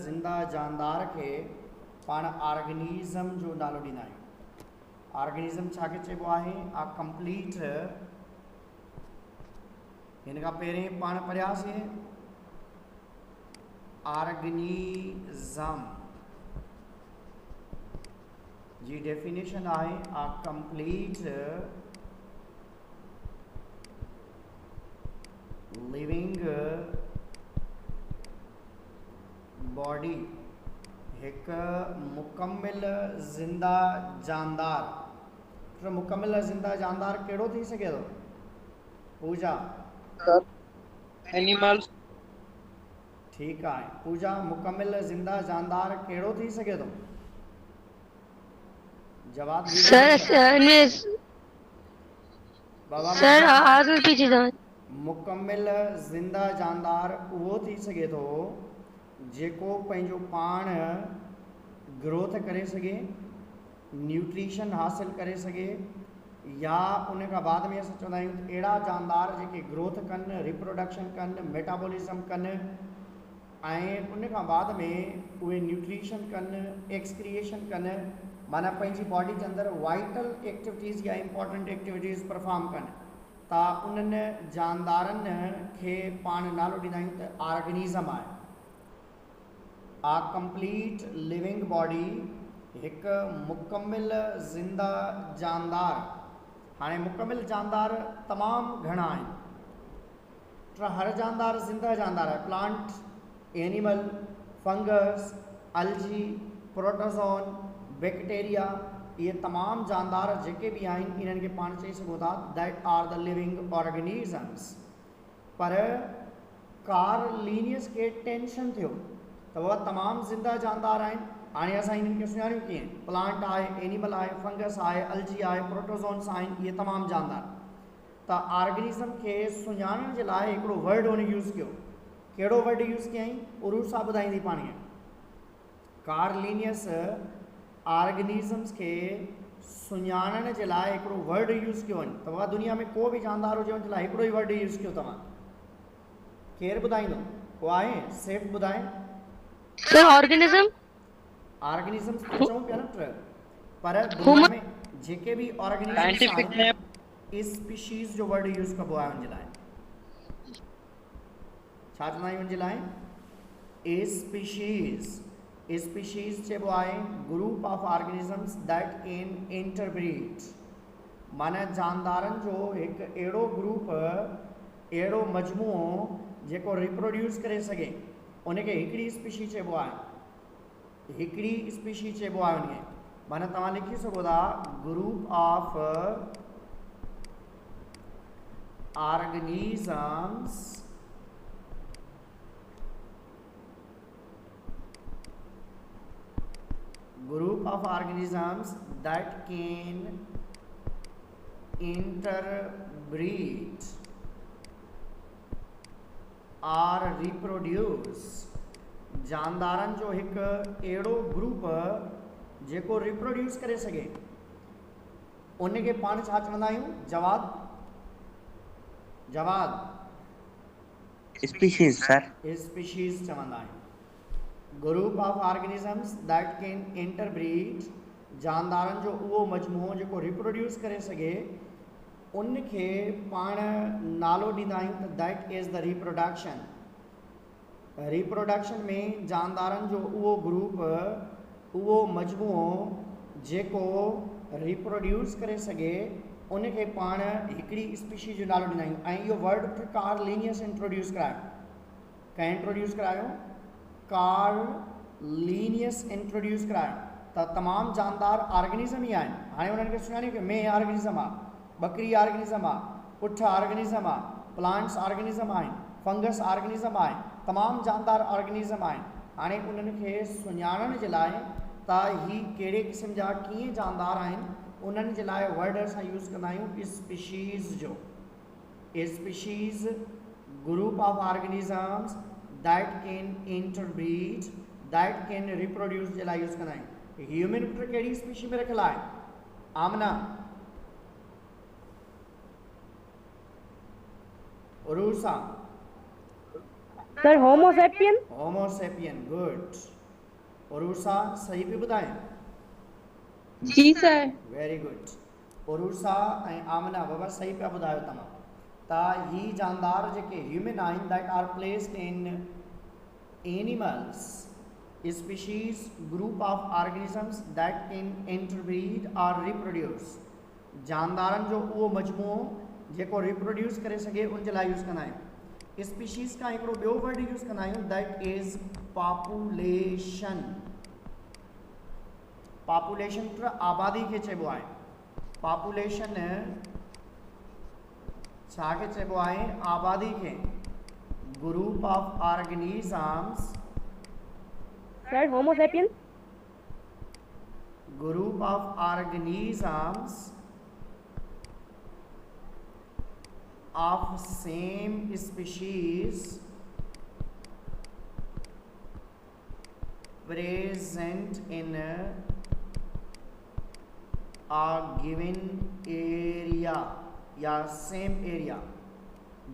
ज़िंदा जानदार के पाण ऑर्गेनिज़म जो नालो ॾींदा आहियूं। ऑर्गेनिज़म छा खे चइबो आहे? आ कंप्लीट, हिन खां पहिरें पाण पढ़ियासीं ऑर्गेनिज़म जी डेफिनेशन आहे आ कंप्लीट लिविंग बॉडी, एक मुकम्मिल ज़िंदा जानदार। तो मुकम्मिल ज़िंदा जानदार कहिड़ो थी सघे थो? पूजा एनिमल्स। ठीक है पूजा, मुकम्मिल ज़िंदा जानदार कहिड़ो थी सघे थो? जवाब मुकम्मिल ज़िंदा जानदार उहो थी सघे थो जेको पंहिंजो पाण ग्रोथ करे सघे, न्यूट्रिशन हासिल करे सघे, या उन खां बाद में असां चवंदा आहियूं अहिड़ा जानदार जेके ग्रोथ कनि, रिप्रोडक्शन कनि, मेटाबॉलिज्म कनि, ऐं उन खां बाद में उहे न्यूट्रिशन कनि, एक्सक्रिएशन कनि, माना पंहिंजी बॉडी जे अंदरि वाइटल एक्टिविटीज़ या इम्पॉर्टेंट एक्टिविटीज़ परफॉर्म कनि, त उन्हनि जानदारनि खे पाण नालो ॾींदा आहियूं त ऑर्गेनिज़म आहे। आ कंप्लीट लिविंग बॉडी, हिकु मुकम्मिल ज़िंदा जानदार। हाणे मुकम्मिल जानदार तमामु घणा आहिनि, त हर जानदार ज़िंदा जानदार आहे। प्लांट, एनिमल, फंगस, अलजी, प्रोटोज़ोन, बैक्टीरिया, ये तमाम जानदार जेके भी आहिनि इन्हनि खे पाण चई सघूं था that are the living organisms. पर कार्लिनियस खे टेंशन थियो त उहा तमामु ज़िंदा जानदार आहिनि। हाणे असां इन्हनि खे सुञाणियूं कीअं? प्लांट आहे, एनिमल आहे, फंगस आहे, अलजी आहे, प्रोटोज़ोन्स आहिनि, इहे तमामु जानदार। त ऑर्गेनिज़म खे सुञाणण जे लाइ हिकिड़ो वर्ड हुन यूज़ कयो। कहिड़ो वर्ड यूज़ कयईं? उरूसा ॿुधाईंदी पाण खे। कार्लिनियस ऑर्गेनिज़म्स के सुञाणण जे लाइ हिकिड़ो वर्ड यूज़ कयो वञे, त उहा दुनिया में को बि जानदार हुजे हुन जे लाइ हिकिड़ो ई वर्ड यूज़ कयो। तव्हां केरु ॿुधाईंदो? को आहे? सेफ ॿुधाए। सर ऑर्गेनिज़म, ऑर्गेनिज़म्स त चऊं पिया न, पर दुनिया में जेके भी ऑर्गेनिज़म्स आहिनि स्पीशीज़ जो वर्ड यूज़ कबो आहे हुन जे लाइ। छा चवंदा आहियूं हुन जे लाइ? स्पीशीज़। स्पीशीज़ चइबो आहे group of organisms that can interbreed, माना जानदारनि जो हिकु अहिड़ो ग्रुप, अहिड़ो मजमूओ जेको रिप्रोड्यूस करे सघे, उनखे हिकिड़ी स्पीशी चइबो आहे। हिकिड़ी स्पीशी चइबो आहे उनखे। माना तव्हां लिखी सघो था group of organisms group of organisms that can interbreed or reproduce। जानदारनि जो हिकु अहिड़ो ग्रुप जेको रिप्रोड्यूस करे सघे, उनखे पाण छा चवंदा आहियूं? जवाब स्पीशीज सर। स्पीशीज चवंदा आहियूं। Group of organisms that can interbreed, जानदारनि जो उहो मजमूओ जेको रिप्रोड्यूस करे सघे, उनखे पाण नालो ॾींदा आहियूं त that is the reproduction. Reproduction में जानदारनि जो उहो ग्रुप, उहो मजमूओ जेको रिप्रोड्यूस करे सघे, उनखे पाण हिकिड़ी स्पीशी जो नालो ॾींदा आहियूं। ऐं इहो वर्ड कार्लिनियस इंट्रोड्यूस करायो। कंहिं इंट्रोड्यूस करायो? कार्लिनियस इंट्रोड्यूस करायो। त तमामु जानदार ऑर्गेनिज़म ई आहिनि। हाणे उन्हनि खे सुञाणियो कि मेह ऑर्गेनिज़म आहे, बकरी ऑर्गेनिज़म आहे, उठ ऑर्गेनिज़म आहे, प्लांट्स ऑर्गेनिज़म आहिनि, फंगस ऑर्गेनिज़म आहे, तमामु जानदार ऑर्गेनिज़म आहिनि। हाणे उन्हनि खे सुञाणण जे लाइ त ही कहिड़े क़िस्म जा कीअं जानदार आहिनि, उन्हनि जे लाइ वर्ड असां यूज़ कंदा आहियूं स्पीशीज़ जो। Species group of organisms that can interbreed, that can reproduce जे लाइ यूज़ कंदा आहियूं। ह्यूमन पुट कहिड़ी स्पीशी में रखियलु आहे? Amna, Urusa, sir homo sapien. Homo sapien, good. Urusa सही पे ॿुधाएं? जी सर। Very good. उरुसा ऐं आमना बाबा सही पिया ॿुधायो तव्हां। त ही जानदार जेके ह्यूमन आहिनि that are placed in animals species group of organisms that can interbreed और रिप्रोड्यूस। जानदारनि जो उहो मजमूओ जेको रिप्रोड्यूस करे सघे उन जे लाइ यूज़ कंदा आहियूं। स्पीशीज़ का हिकिड़ो ॿियो वर्ड यूज़ कंदा आहियूं दैट इज़ पॉपुलेशन। पॉपुलेशन आबादी खे चइबो आहे। पॉपुलेशन छा खे चइबो आहे? आबादी खे। Group of organisms. Sir Homo sapien. Group of organisms of same species present in a given area या सेम एरिया।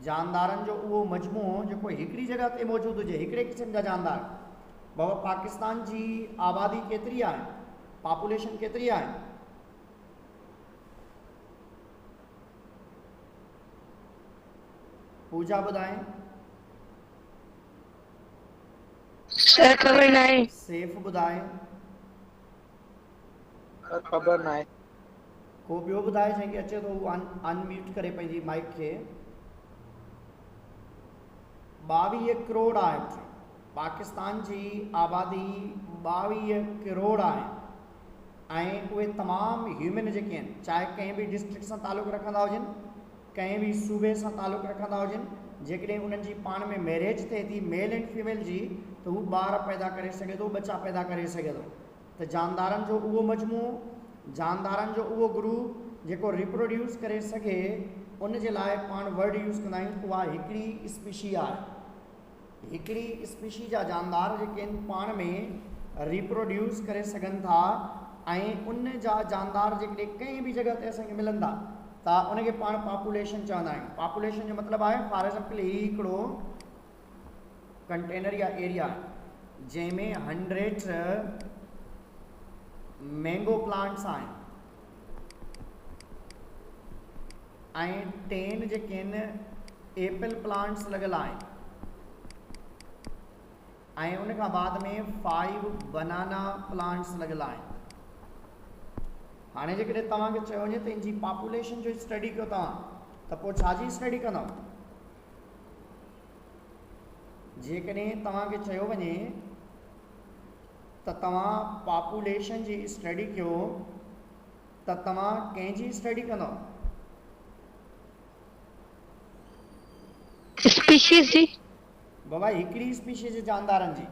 जानदारनि जो उहो मजमूओ जेको हिकिड़ी जगह ते मौजूदु हुजे, हिकिड़े क़िस्म जा जानदार। बाबा पाकिस्तान जी आबादी केतिरी आहे? पॉपुलेशन केतिरी आहे? पूजा ॿुधाएं। सर ख़बर न आहे। सेफ ॿुधाए। ख़बर न आहे। को ॿियो ॿुधाए जंहिंखे अचे थो उहो अनम्यूट करे पंहिंजी माइक खे। 22 करोड़ आहे। पाकिस्तान जी आबादी 22 करोड़ आहे ऐं उहे तमामु ह्यूमन जेके आहिनि, चाहे कंहिं बि डिस्ट्रिक्ट सां तालुक़ु रखंदा हुजनि, कंहिं बि सूबे सां तालुक़ु रखंदा हुजनि, जेकॾहिं उन्हनि जी पाण में मैरिज थिए थी मेल एंड फीमेल जी, त हू ॿार पैदा करे सघे थो, बच्चा पैदा करे सघे थो। त जानदारनि जो उहो मजमूओ, जानदारनि जो उहो ग्रुप जेको रिप्रोड्यूस करे सघे, उन जे लाइ पाण वर्ड यूज़ कंदा आहियूं, उहा हिकिड़ी स्पीशी आहे। हिकिड़ी स्पीशी जा जानदार जेके आहिनि पाण में रिप्रोड्यूस करे सघनि था ऐं उन जा जानदार जेकॾहिं कंहिं बि जॻह ते असांखे मिलनि था त उनखे पाण पॉपुलेशन चवंदा आहियूं। पॉपुलेशन जो मतिलबु आहे फॉर एग्ज़ाम्पल ही हिकिड़ो कंटेनर या एरिया जंहिंमें 100 मैंगो प्लांट्स आहिनि ऐं 10 जेके आहिनि एप्पल प्लांट्स लॻल आहिनि ऐं उन खां बाद में 5 बनाना प्लांट्स लॻल आहिनि। हाणे जेकॾहिं तव्हांखे चयो वञे त इन जी पॉपुलेशन जो स्टडी कयो तव्हां, त पोइ छाजी स्टडी कंदव? जेकॾहिं तव्हांखे चयो वञे त तव्हां पॉपुलेशन जी स्टडी कयो त तव्हां कंहिंजी स्टडी कंदव? स्पीशीज जी। बाबा हिकिड़ी स्पीशीज जे जानदारनि जी,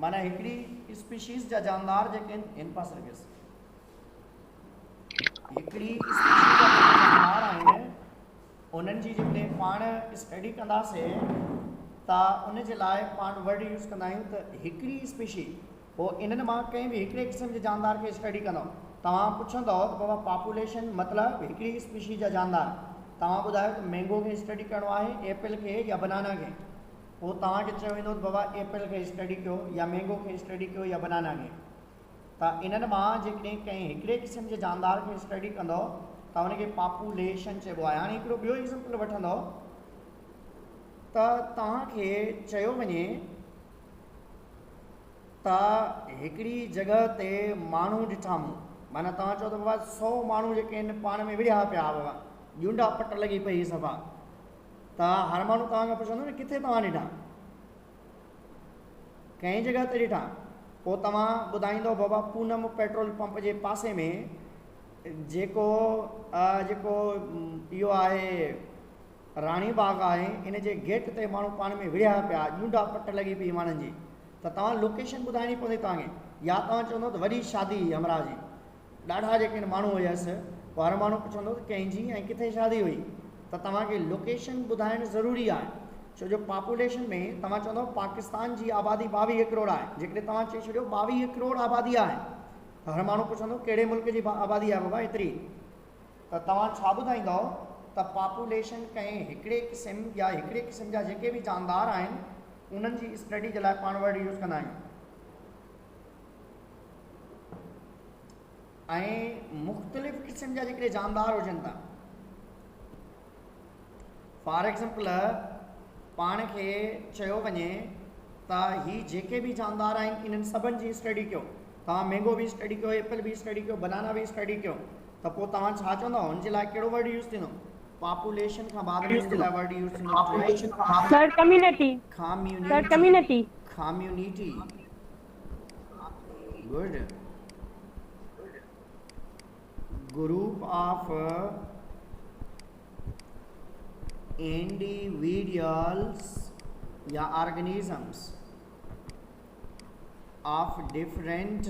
माना हिकिड़ी स्पीशीज जा जानदार जेके आहिनि हिन पासे रखियसि, हिकिड़ी स्पीशीज जा जेके जानदार आहिनि उन्हनि जी जेकॾहिं पाण स्टडी कंदासीं त उन जे लाइ पाण वर्ड यूज़ कंदा आहियूं त हिकिड़ी स्पीशी। पोइ इन्हनि मां कंहिं बि हिकिड़े क़िस्म जे जानदार खे स्टडी कंदव। तव्हां पुछंदव त बाबा पॉपुलेशन मतिलबु हिकिड़ी स्पीशी जा जानदार, तव्हां ॿुधायो त मैंगो खे स्टडी करिणो आहे, एप्पल खे या बनाना खे। पोइ तव्हांखे चयो वेंदो त बाबा एप्पल खे स्टडी कयो या मैंगो खे स्टडी कयो या बनाना खे। त इन्हनि मां जेकॾहिं कंहिं हिकिड़े क़िस्म जे जानदार खे स्टडी कंदव त उनखे पॉपुलेशन चइबो आहे। हाणे हिकिड़ो ॿियो एग्ज़ाम्पल वठंदव त तव्हांखे चयो वञे त हिकिड़ी जॻह ते माण्हू ॾिठा मूं, माना तव्हां चओ त बाबा 100 माण्हू जेके आहिनि पाण में विड़िया पिया, बाबा ॼूंडा पट लॻी पई सफ़ा, त हर माण्हू तव्हांखां पुछंदो न किथे तव्हां ॾिठा, कंहिं जॻह ते ॾिठा। पोइ तव्हां ॿुधाईंदव बाबा पूनम पेट्रोल पंप जे पासे में जेको इहो आहे राणी बाग आहे, इन जे गेट ते माण्हू पाण में विड़िया पिया, ॼूंडा पट लॻी पई माण्हुनि जी। त तव्हां लोकेशन ॿुधाइणी पवंदी तव्हांखे, या तव्हां चवंदो त वॾी शादी हमरा जी, ॾाढा जेके आहिनि माण्हू हुयसि, पोइ हर माण्हू पुछंदो त कंहिंजी ऐं किथे शादी हुई, त तव्हांखे लोकेशन ॿुधाइणु ज़रूरी आहे। छो जो पॉपुलेशन में तव्हां चवंदव पाकिस्तान जी आबादी 22 करोड़ आहे, जेकॾहिं तव्हां चई छॾियो 22 करोड़ आबादी आहे, त हर माण्हू पुछंदो कहिड़े मुल्क जी आबादी आहे बाबा एतिरी, त तव्हां छा ॿुधाईंदव त पॉपुलेशन कंहिं हिकिड़े क़िस्म या हिकिड़े क़िस्म जा जेके बि जानदार आहिनि उन्हनि जी स्टडी जे लाइ पाण वर्ड यूज़ कंदा आहियूं। ऐं मुख़्तलिफ़ क़िस्म जा जेके जानदार हुजनि था, फॉर एग्ज़ाम्पल पाण खे चयो वञे त ही जेके बि जानदार आहिनि इन्हनि सभिनि जी स्टडी कयो। तव्हां मैंगो बि स्टडी कयो, एप्पल बि स्टडी कयो, बनाना बि स्टडी कयो, त पोइ तव्हां छा चवंदव? हुनजे लाइ कहिड़ो वर्ड यूज़ थींदो? पॉपुलेशन खां बाद में हुनजे लाइ वर्ड यूज़ थींदो sir community. Sir community. Community. Good. Group of individuals या organisms of different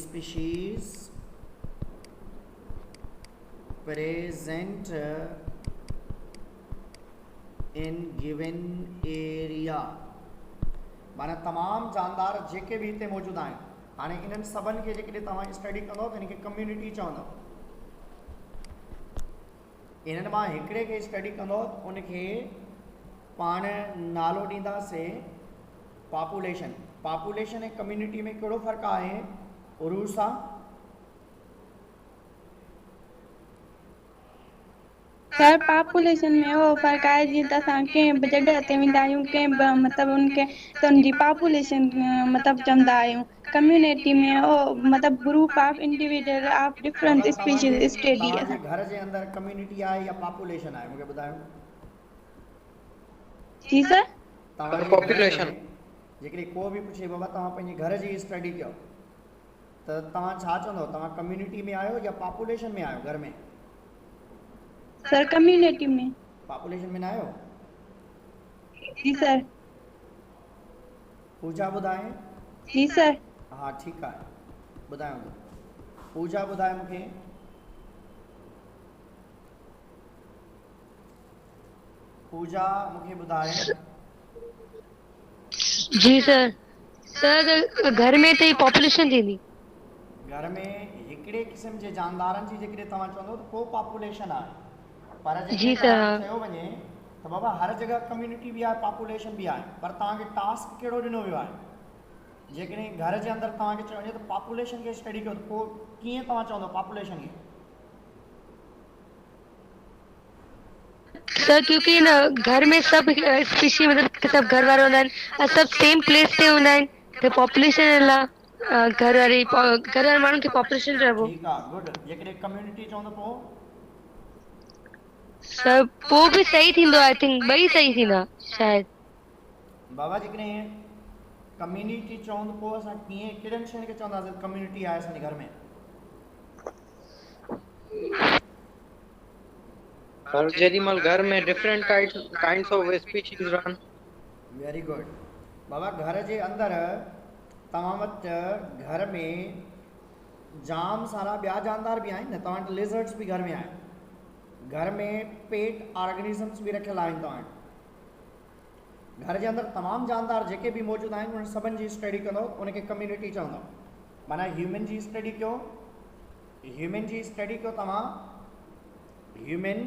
species present in given area। माना तमाम जानदार जेके भी हिते मौजूद आहिनि, हाणे इन्हनि सभिनि खे जेकॾहिं तव्हां स्टडी कंदो त इनखे कम्युनिटी चवंदव। इन्हनि मां हिकिड़े खे स्टडी कंदो त उनखे पाण नालो ॾींदासीं पॉपुलेशन। पॉपुलेशन ऐं कम्युनिटी में कहिड़ो फ़र्क़ु आहे? उरूस आहे। सर पॉपुलेशन में वो फर्क आहे जीअं त असां कंहिं बि जॻह ते वेंदा आहियूं, कंहिं बि मतिलबु उनखे त उनजी पॉपुलेशन मतिलबु चवंदा आहियूं। कम्युनिटी में वो मतिलबु group of individual of different species study. तव्हांजे घर जे अंदरि कम्युनिटी आहे या पॉपुलेशन आहे? मूंखे ॿुधायो। जी सर। तव्हांजे पॉपुलेशन जेकॾहिं को बि पुछे बाबा तव्हां पंहिंजे घर जी स्टडी कयो त तव्हां छा चवंदव? तव्हां कम्युनिटी में आहियो या पॉपुलेशन में आहियो? घर में सर कम्युनिटी में। पॉपुलेशन में न आहियो? जी सर। पूजा ॿुधाए। जी सर। हाँ ठीकु आहे, ॿुधायो। पूजा ॿुधाए मूंखे। पूजा मूंखे ॿुधाए। जी सर। सर घर में त पॉपुलेशन थींदी। घर में हिकिड़े क़िस्म जे जानदारनि जी जेकॾहिं तव्हां चवंदो त पोइ पॉपुलेशन आहे। पर जी जेकॾहिं सर। चयो वञे त बाबा हर जगह कम्युनिटी भी आहे, पॉपुलेशन भी आहे, पर तव्हांखे टास्क कहिड़ो ॾिनो वियो आहे? जेकॾहिं घर जे अंदरि तव्हांखे चयो वञे त पॉपुलेशन खे स्टडी कयो, त पोइ कीअं तव्हां चवंदव पॉपुलेशन खे? सर क्योंकि न घर में सब स्पीशी मतलब सब घर वारा हूंदा आहिनि, सब सेम प्लेस ते हूंदा आहिनि, त पॉपुलेशन लाइ घर वारे माण्हुनि खे पॉपुलेशन चइबो। ठीकु आहे, गुड। जेकॾहिं कम्युनिटी चवंदो पोइ? सर पोइ बि सही थींदो, आई थिंक ॿई सही थींदा शायदि। बाबा जेकॾहिं कम्युनिटी चवंदो पोइ असां कीअं कहिड़नि शयुनि खे चवंदासीं कम्युनिटी आहे असांजे घर में? और जेॾीमहिल घर में डिफरेंट काइंड्स ऑफ स्पीशीज रहनि। Very good. बाबा घर जे अंदरि तव्हां वटि घर में जाम सारा ॿिया जानदार बि आहिनि न? तव्हां वटि लिज़र्ड्स बि घर में आहिनि, घर में पेट ऑर्गेनिज़म्स बि रखियल आहिनि तव्हां वटि। घर जे अंदरि तमामु जानदार जेके बि मौजूदु आहिनि उन सभिनि जी स्टडी कंदो, उनखे कम्युनिटी चवंदो। माना ह्यूमन जी स्टडी कयो, ह्यूमन जी स्टडी कयो तव्हां ह्यूमन,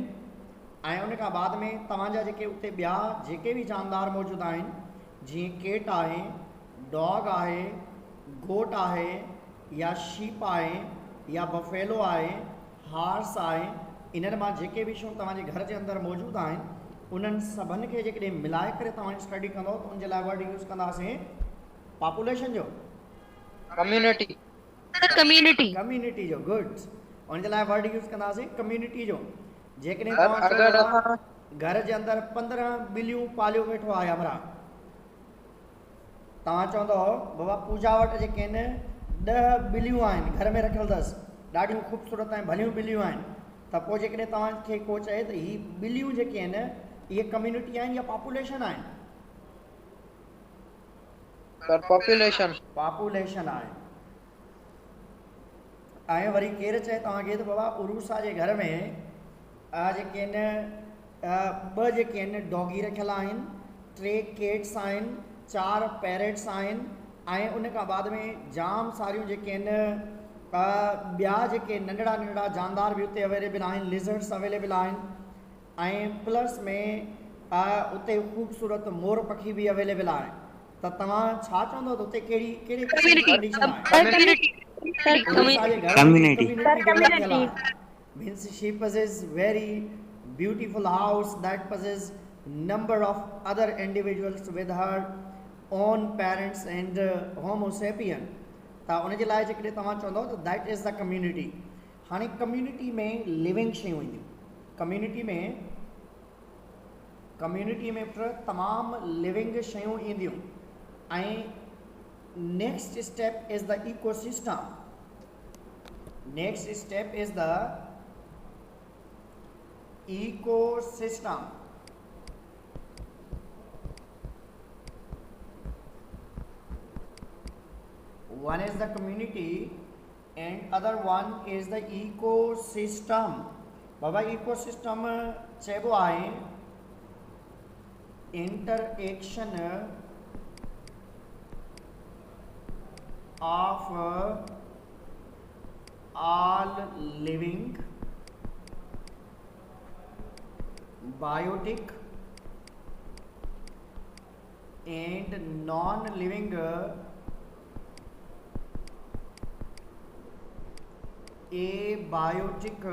ऐं उन खां बाद में तव्हांजा जेके उते ॿिया जेके बि जानदार मौजूदु आहिनि, जीअं केट आहे, डॉग आहे, गोट आहे, या शीप आहे, या बफेलो आहे, हार्स आहे, इन्हनि मां जेके बि शयूं तव्हांजे घर जे अंदरि मौजूदु आहिनि उन्हनि सभिनि खे जेकॾहिं मिलाए करे तव्हां स्टडी कंदो त उनजे लाइ वर्ड यूज़ कंदासीं पॉपुलेशन जो? कम्युनिटी। कम्युनिटी जो, गुड। उनजे लाइ वर्ड यूज़ कंदासीं कम्युनिटी जो। जेकॾहिं तव्हां घर जे अंदरि 15 ॿिलियूं पालियो वेठो आहे हमरा, तव्हां चवंदव बाबा पूजा वटि जेके आहिनि 10 ॿिलियूं आहिनि घर में रखियल अथसि, ॾाढियूं ख़ूबसूरत ऐं भलियूं ॿिलियूं आहिनि, त पोइ जेकॾहिं तव्हांखे को चए त ही ॿिलियूं जेके आहिनि इहे कम्युनिटी आहिनि या पॉपुलेशन आहिनि? पॉपुलेशन आहे। ऐं वरी केरु चए तव्हांखे त बाबा उरूसा जे घर में जेके आहिनि 2 जेके आहिनि डॉगी रखियल आहिनि, 3 केट्स आहिनि, 4 पैरेट्स आहिनि, ऐं उन खां बाद में जाम सारियूं जेके आहिनि ॿिया जेके नंढड़ा नंढड़ा जानदार बि उते अवेलेबल आहिनि, लिज़र्ड्स अवेलेबल आहिनि, ऐं प्लस में उते ख़ूबसूरत मोर पखी भी अवेलेबल आहे त तव्हां छा चवंदव त उते कहिड़ी कहिड़ी कम्युनिटी कंडीशन आहे कम्युनिटी असांजे घर में Community. कम्युनिटी थियल आहे means she possesses very beautiful house that possesses number of other individuals with her own parents and homo sapien त उन जे लाइ जेकॾहिं तव्हां चवंदव त दैट इज़ द कम्युनिटी। हाणे कम्युनिटी में लिविंग शयूं ईंदियूं कम्युनिटी में तमामु लिविंग शयूं ईंदियूं ऐं next step is the ecosystem. Next step is the ecosystem। One is the community and other one is the ecosystem। Baba ecosystem चइबो आहे interaction of all living biotic and non-living abiotic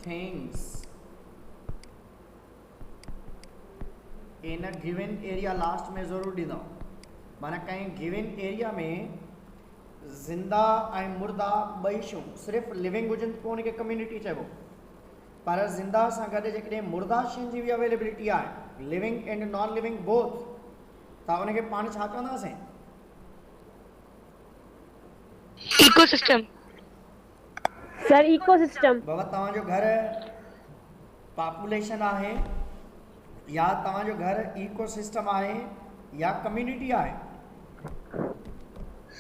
things in a given area। Last में ज़रूर ॾींदो माना कहीं given area में ज़िंदा ऐं मुर्दा ॿई शयूं सिर्फ़ु लिविंग हुजनि त पोइ उनखे कम्युनिटी चइबो पर ज़िंदा सां गॾु जेकॾहिं मुर्दा शयुनि जी बि अवेलेबिलिटी आहे living and non living both त उनखे पाण छा चवंदासीं? इकोसिस्टम। Sir ecosystem. बाबा तव्हांजो घर पॉपुलेशन आहे या तव्हांजो घर इकोसिस्टम आहे या कम्युनिटी आहे?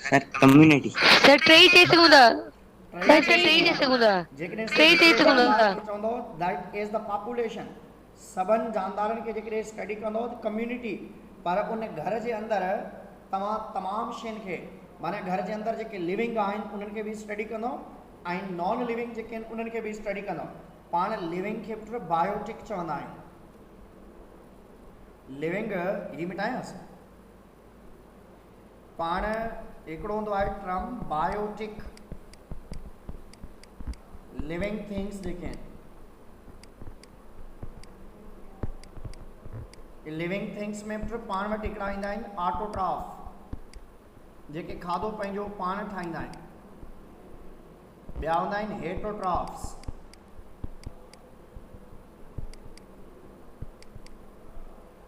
Sir community. सर ट्रेई चई सघूं था सर ट्रेई चई सघूं था जेकॾहिं ट्रेई चई सघूं था चवंदो दैट इज़ द पॉपुलेशन सभिनि जानदारनि खे जेकॾहिं स्टडी कंदो त कम्युनिटी पर उन घर जे अंदरि तव्हां तमामु शयुनि खे माना घर जे अंदरि जेके लिविंग आहिनि उन्हनि खे बि स्टडी कंदो ऐं नॉन लिविंग जेके आहिनि उन्हनि खे बि स्टडी कंदो। पाण लिविंग खे पुट बायोटिक चवंदा आहियूं। लिविंग ही मिटायांसि पाण हिकिड़ो हूंदो आहे टर्म बायोटिक लिविंग थिंग्स जेके आहिनि लिविंग थिंग्स में पाण वटि हिकिड़ा ईंदा आहिनि ऑटोट्रॉफ जेके खाधो पंहिंजो पाण ठाहींदा आहिनि। ॿिया हूंदा आहिनि हेटरोट्रॉफ्स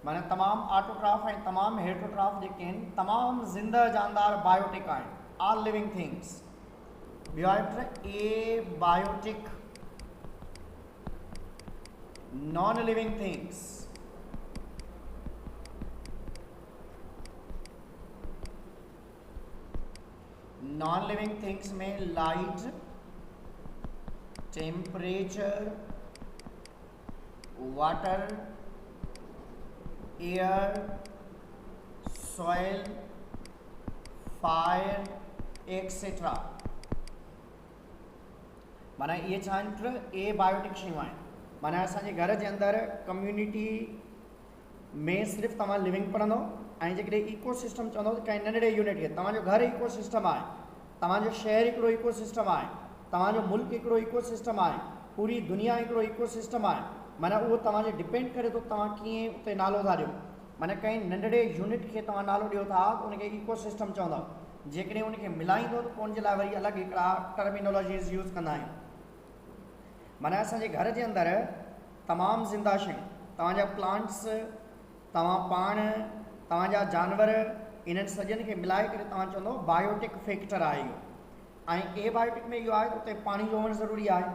माना तमामु ऑटोट्रॉफ ऐं तमामु हेटरोट्रॉफ जेके आहिनि तमामु ज़िंदा जानदार बायोटिक आहिनि ऑल लिविंग थिंग्स। ॿियो आहे abiotic non living things. Non living things में light temperature water air soil fire etcetera माना ये छा आहिनि ए बायोटिक शयूं आहिनि। माना असांजे घर जे अंदरि कम्युनिटी में सिर्फ़ु तव्हां लिविंग पढ़ंदो ऐं जेकॾहिं इकोसिस्टम चवंदो त कंहिं नंढड़े यूनिट खे तव्हांजो घर इकोसिस्टम आहे तव्हांजो शहर हिकिड़ो इकोसिस्टम आहे तव्हांजो मुल्क हिकिड़ो इकोसिस्टम आहे पूरी दुनिया हिकिड़ो इकोसिस्टम आहे। माना उहो तव्हांजे डिपेंड करे थो तव्हां कीअं उते नालो था ॾियो। माना कंहिं नंढड़े यूनिट खे तव्हां नालो ॾियो था त उनखे इकोसिस्टम चवंदव। जेकॾहिं उनखे मिलाईंदो त पोइ उनजे लाइ वरी अलॻि हिकिड़ा टर्मिनोलॉजीज़ यूज़ कंदा आहियूं। माना असांजे घर जे अंदरि तमामु ज़िंदा शयूं तव्हांजा प्लांट्स तव्हां पाण तव्हांजा जानवर इन्हनि सॼनि खे मिलाए करे तव्हां चवंदो बायोटिक फैक्टर आहे इहो। ऐं ए बायोटिक में इहो आहे त उते पाणी जो हुअणु ज़रूरी आहे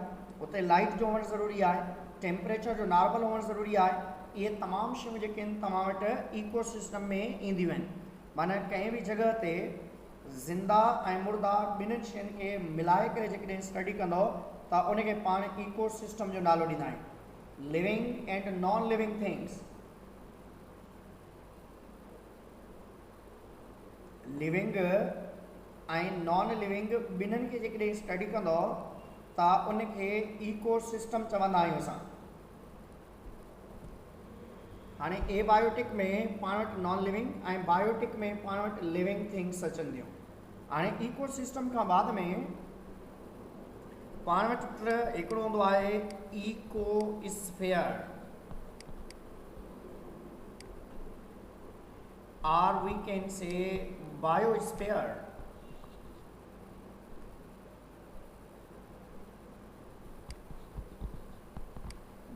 उते लाइट जो हुअणु ज़रूरी आहे टेम्परेचर जो नॉर्मल हुअणु ज़रूरी आहे। इहे तमामु शयूं जेके आहिनि तव्हां वटि इकोसिस्टम में ईंदियूं आहिनि। माना कंहिं बि जॻह ते ज़िंदा ऐं मुर्दा ॿिन्हिनि शयुनि खे मिलाए करे जेकॾहिं स्टडी कंदो त उनखे पाण इकोसिस्टम जो नालो ॾींदा आहियूं living and non living things. Living ऐं नॉन लिविंग ॿिन्हिनि खे जेकॾहिं स्टडी कंदो त उनखे इकोसिस्टम चवंदा आहियूं असां। हाणे एबायोटिक में पाण वटि नॉन लिविंग ऐं बायोटिक में पाण वटि लिविंग थिंग्स अचनि थियूं। हाणे इकोसिस्टम खां बाद में पाण वटि हिकिड़ो हूंदो आहे ecosphere, or we can say biosphere।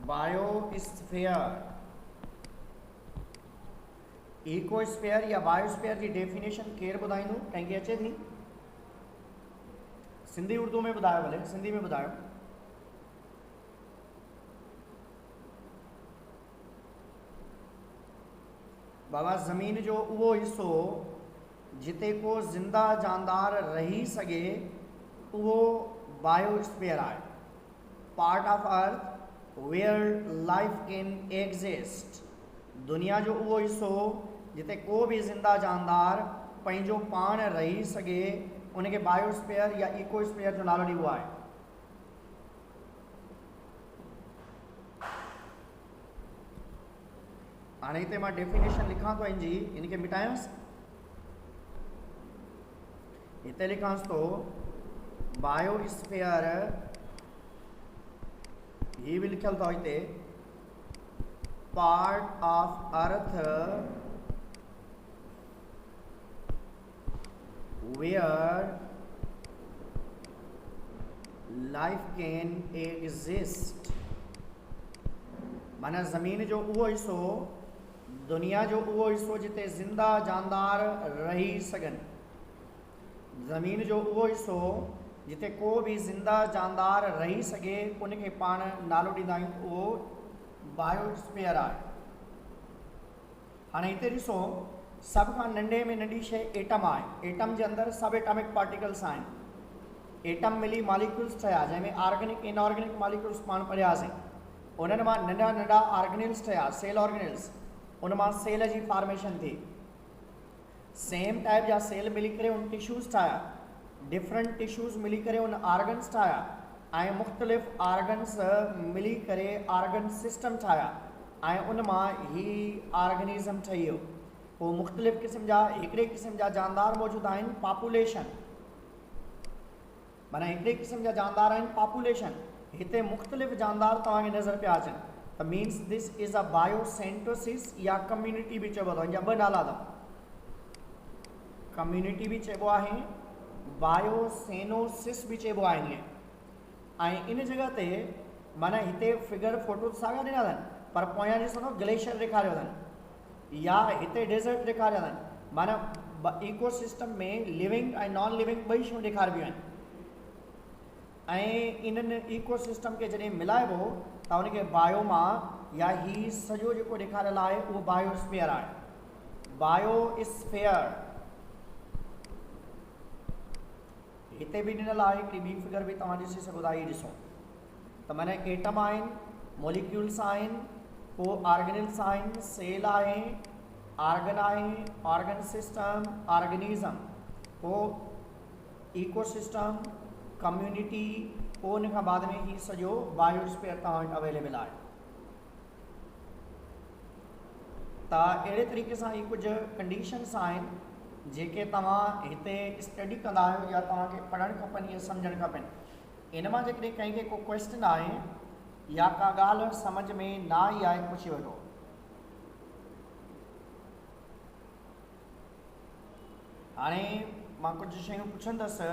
Biosphere, ecosphere या बायोस्फेयर जी डेफिनेशन केरु ॿुधाईंदो? कंहिंखे अचे थी? सिंधी उर्दू में ॿुधायो, भले सिंधी में ॿुधायो। बाबा ज़मीन जो उहो हिस्सो जिते को ज़िंदा जानदार रही सघे उहो बायोस्फीयर आहे। Part of earth where life can exist. दुनिया जो उहो हिस्सो जिते को भी ज़िंदा जानदार पंहिंजो पाण रही सघे उनखे बायोस्फीयर या इकोस्फीयर जो नालो ॾिबो आहे। हाणे हिते मां डेफिनेशन लिखां थो हिनजी, इनखे मिटायांसि। हिते लिखांसि थो बायोस्फीयर, ही भी लिखल था हिते, part of earth where life can exist. माना ज़मीन जो उहो हिस्सो, दुनिया जो उहो हिस्सो जिते ज़िंदा जानदार रही सघनि। ज़मीन जो उहो हिस्सो जिते को भी ज़िंदा जानदार रही सघे उनखे पाण नालो ॾींदा आहियूं, उहो बायोस्फीयर आहे। हाणे हिते ॾिसो, सभ खां नंढे में नंढी शइ एटम आहे। एटम जे अंदरि सब एटॉमिक पार्टिकल्स आहिनि। एटम मिली मॉलिक्यूल्स ठहिया, जंहिंमें ऑर्गेनिक इनऑर्गेनिक मॉलिक्यूल्स पाण पढ़ियासीं। उन्हनि मां नंढा नंढा ऑर्गेनिल्स ठहिया, सेल ऑर्गेनिल्स, उन मां सेल जी फॉर्मेशन थी। सेम टाइप जा सेल मिली करे उन टिश्यूज़ ठाहिया, डिफरेंट टिश्यूज़ मिली करे उन ऑर्गन्स ठाहिया, ऐं मुख़्तलिफ़ ऑर्गन्स मिली करे ऑर्गन सिस्टम ठाहिया, ऐं उन मां ही ऑर्गेनिज़म ठही वियो। पोइ मुख़्तलिफ़ क़िस्म जा हिकिड़े क़िस्म जा जानदार मौजूदु आहिनि, पॉपुलेशन, माना हिकिड़े क़िस्म जा जानदार आहिनि पॉपुलेशन। हिते मुख़्तलिफ़ जानदार तव्हांखे नज़र पिया अचनि, त मीन्स दिस इज़ अ बायोसेंटोसिस या कम्युनिटी बि चइबो अथव। हिन जा ॿ नाला अथव, कम्युनिटी बि चइबो आहे, बायोसेनोसिस भी चइबो आहे हिन। ऐं इन जगह ते माना हिते फिगर फोटो साॻा ॾिना अथनि, पर पोयां ॾिसो न ग्लेशियर ॾेखारियो अथनि या हिते डेज़र्ट ॾेखारिया अथनि। माना इकोसिस्टम में लिविंग ऐं नॉन लिविंग ॿई शयूं ॾेखारिबियूं आहिनि। ऐं इन्हनि इकोसिस्टम खे जॾहिं मिलाइबो त उनखे बायोमा या ही सॼो जेको ॾेखारियल आहे उहो बायोस्फीयर आहे। बायोस्फीयर हिते भी ॾिनल आहे, हिकिड़ी ॿी फिगर भी तव्हां ॾिसी सघो था। हीअ ॾिसो त माना एटम आहिनि, मॉलिक्यूल्स आहिनि, पोइ ऑर्गेनिल्स आहिनि, सेल आहे, ऑर्गन आहे, ऑर्गन सिस्टम, ऑर्गेनिज़म, पोइ इकोसिस्टम, कम्युनिटी, पोइ उन खां बाद में ही सॼो बायोस्फीयर तव्हां वटि अवेलेबल आहे। त अहिड़े तरीक़े सां ही कुझु कंडीशन्स आहिनि जेके तव्हां हिते स्टडी कंदा आहियो या तव्हांखे पढ़णु खपनि या सम्झणु खपनि। इन मां जेकॾहिं कंहिंखे को क्वेश्चन आहे या का ॻाल्हि सम्झ में न आई आहे, पुछी वठो। हाणे मां कुझु शयूं पुछंदसि